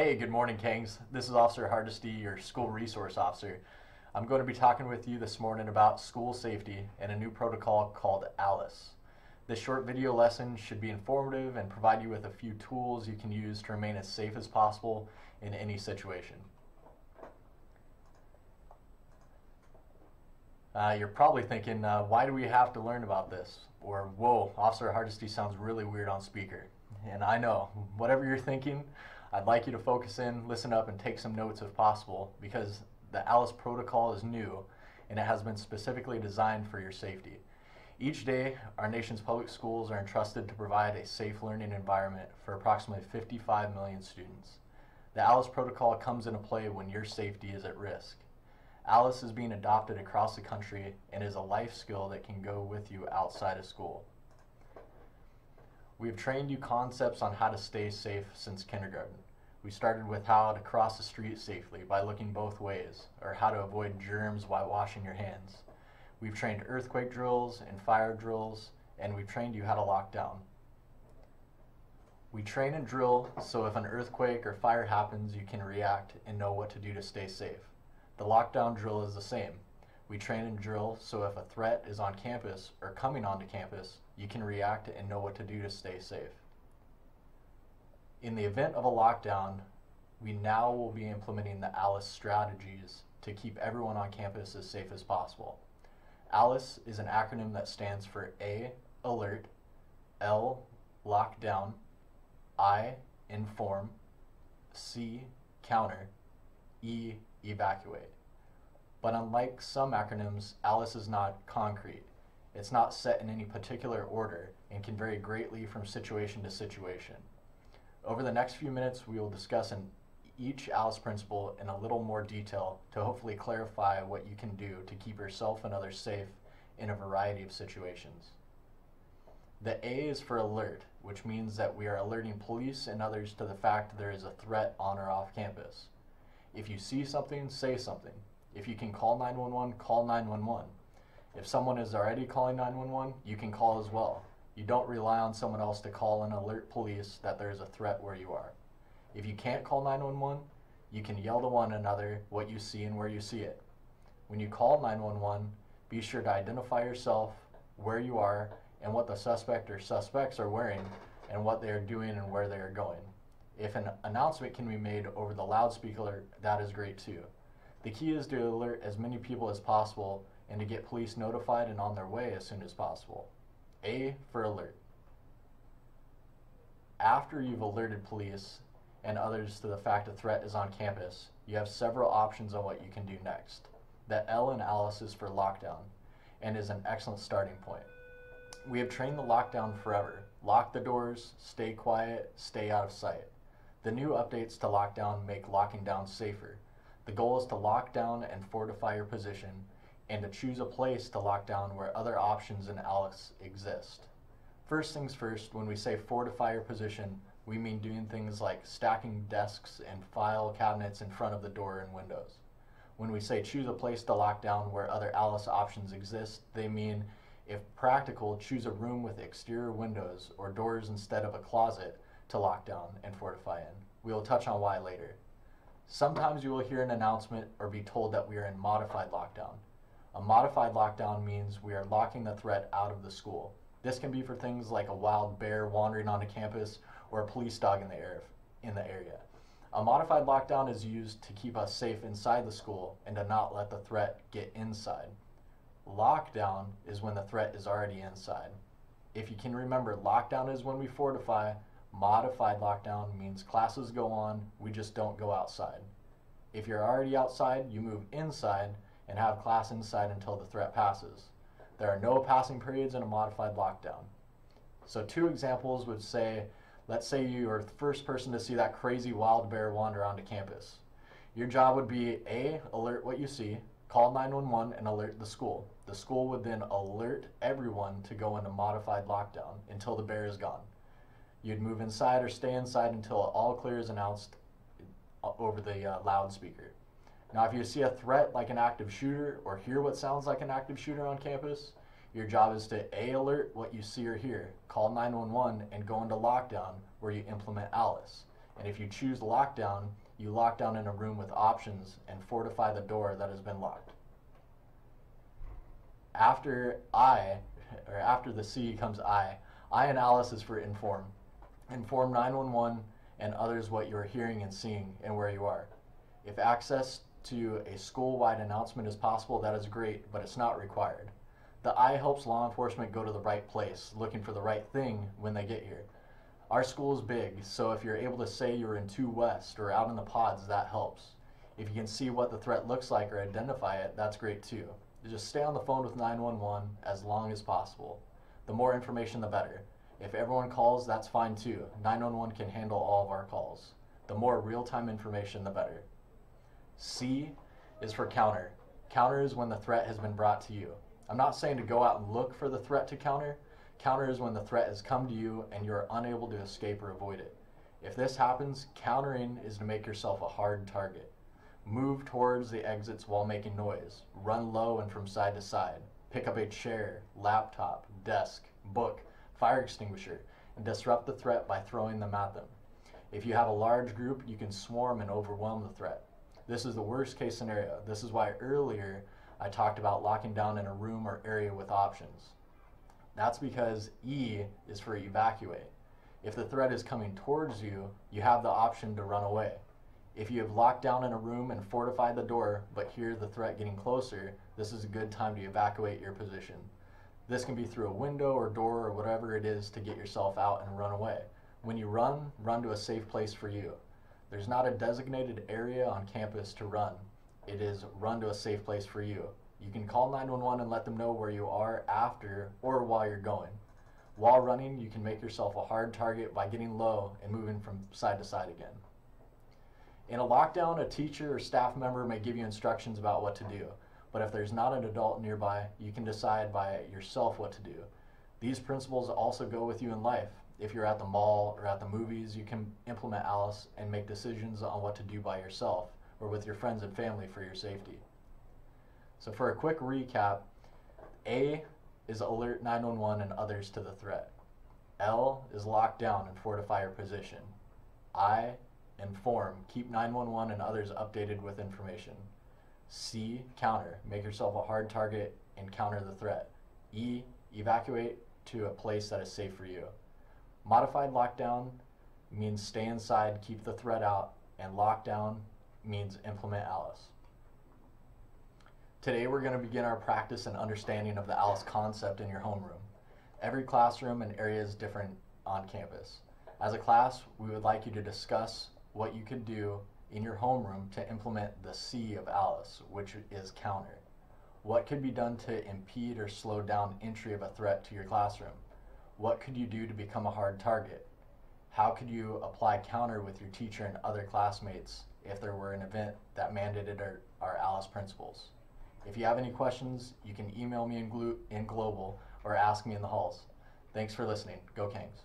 Hey, good morning, Kangs. This is Officer Hardesty, your school resource officer. I'm going to be talking with you this morning about school safety and a new protocol called ALICE. This short video lesson should be informative and provide you with a few tools you can use to remain as safe as possible in any situation. You're probably thinking, why do we have to learn about this? Or, whoa, Officer Hardesty sounds really weird on speaker. And I know, whatever you're thinking, I'd like you to focus in, listen up, and take some notes if possible, because the ALICE protocol is new and it has been specifically designed for your safety. Each day, our nation's public schools are entrusted to provide a safe learning environment for approximately 55 million students. The ALICE protocol comes into play when your safety is at risk. ALICE is being adopted across the country and is a life skill that can go with you outside of school. We have trained you concepts on how to stay safe since kindergarten. We started with how to cross the street safely by looking both ways, or how to avoid germs while washing your hands. We've trained earthquake drills and fire drills, and we've trained you how to lock down. We train and drill so if an earthquake or fire happens, you can react and know what to do to stay safe. The lockdown drill is the same. We train and drill so if a threat is on campus or coming onto campus, you can react and know what to do to stay safe. In the event of a lockdown, we now will be implementing the ALICE strategies to keep everyone on campus as safe as possible. ALICE is an acronym that stands for A, alert, L, lock down, I, inform, C, counter, E, evacuate. But unlike some acronyms, ALICE is not concrete. It's not set in any particular order and can vary greatly from situation to situation. Over the next few minutes, we will discuss each ALICE principle in a little more detail to hopefully clarify what you can do to keep yourself and others safe in a variety of situations. The A is for alert, which means that we are alerting police and others to the fact there is a threat on or off campus. If you see something, say something. If you can call 911, call 911. If someone is already calling 911, you can call as well. You don't rely on someone else to call and alert police that there is a threat where you are. If you can't call 911, you can yell to one another what you see and where you see it. When you call 911, be sure to identify yourself, where you are, and what the suspect or suspects are wearing, and what they are doing and where they are going. If an announcement can be made over the loudspeaker, that is great too. The key is to alert as many people as possible and to get police notified and on their way as soon as possible. A for alert. After you've alerted police and others to the fact a threat is on campus, you have several options on what you can do next. The L in ALICE is for lockdown and is an excellent starting point. We have trained the lockdown forever. Lock the doors, stay quiet, stay out of sight. The new updates to lockdown make locking down safer. The goal is to lock down and fortify your position and to choose a place to lock down where other options in ALICE exist. First things first, when we say fortify your position, we mean doing things like stacking desks and file cabinets in front of the door and windows. When we say choose a place to lock down where other ALICE options exist, they mean, if practical, choose a room with exterior windows or doors instead of a closet to lock down and fortify in. We will touch on why later. Sometimes you will hear an announcement or be told that we are in modified lockdown. A modified lockdown means we are locking the threat out of the school. This can be for things like a wild bear wandering onto campus or a police dog in the area. A modified lockdown is used to keep us safe inside the school and to not let the threat get inside. Lockdown is when the threat is already inside. If you can remember, lockdown is when we fortify. Modified lockdown means classes go on, we just don't go outside. If you're already outside, you move inside and have class inside until the threat passes. There are no passing periods in a modified lockdown. So two examples would say, let's say you are the first person to see that crazy wild bear wander onto campus. Your job would be A, alert what you see, call 911 and alert the school. The school would then alert everyone to go into modified lockdown until the bear is gone. You'd move inside or stay inside until all clear is announced over the loudspeaker. Now, if you see a threat like an active shooter or hear what sounds like an active shooter on campus, your job is to A, alert what you see or hear, call 911, and go into lockdown where you implement ALICE. And if you choose lockdown, you lock down in a room with options and fortify the door that has been locked. After the C comes I. I in Alice is for inform. Inform 911 and others what you are hearing and seeing and where you are. If access to a school-wide announcement is possible, that is great, but it's not required. The I helps law enforcement go to the right place, looking for the right thing when they get here. Our school is big, so if you're able to say you're in 2 West or out in the pods, that helps. If you can see what the threat looks like or identify it, that's great too. Just stay on the phone with 911 as long as possible. The more information, the better. If everyone calls, that's fine too. 911 can handle all of our calls. The more real-time information, the better. C is for counter. Counter is when the threat has been brought to you. I'm not saying to go out and look for the threat to counter. Counter is when the threat has come to you and you're unable to escape or avoid it. If this happens, countering is to make yourself a hard target. Move towards the exits while making noise. Run low and from side to side. Pick up a chair, laptop, desk, book, fire extinguisher, and disrupt the threat by throwing them at them. If you have a large group, you can swarm and overwhelm the threat. This is the worst case scenario. This is why earlier I talked about locking down in a room or area with options. That's because E is for evacuate. If the threat is coming towards you, you have the option to run away. If you have locked down in a room and fortified the door, but hear the threat getting closer, this is a good time to evacuate your position. This can be through a window or door or whatever it is to get yourself out and run away. When you run to a safe place for you. There's not a designated area on campus to run. It is run to a safe place for you. You can call 911 and let them know where you are after or while you're going. While running, you can make yourself a hard target by getting low and moving from side to side again. In a lockdown, a teacher or staff member may give you instructions about what to do, but if there's not an adult nearby, you can decide by yourself what to do. These principles also go with you in life. If you're at the mall or at the movies, you can implement Alice and make decisions on what to do by yourself or with your friends and family for your safety. So for a quick recap, A is alert 911 and others to the threat. L is lock down and fortify your position. I, inform, keep 911 and others updated with information. C, counter, make yourself a hard target and counter the threat. E, evacuate to a place that is safe for you. Modified lockdown means stay inside, keep the threat out, and lockdown means implement Alice. Today we're going to begin our practice and understanding of the Alice concept in your homeroom. Every classroom and area is different on campus. As a class, we would like you to discuss what you could do in your homeroom to implement the C of Alice, which is counter. What could be done to impede or slow down entry of a threat to your classroom? What could you do to become a hard target? How could you apply counter with your teacher and other classmates if there were an event that mandated our Alice principles? If you have any questions, you can email me in Global or ask me in the halls. Thanks for listening. Go Kangs.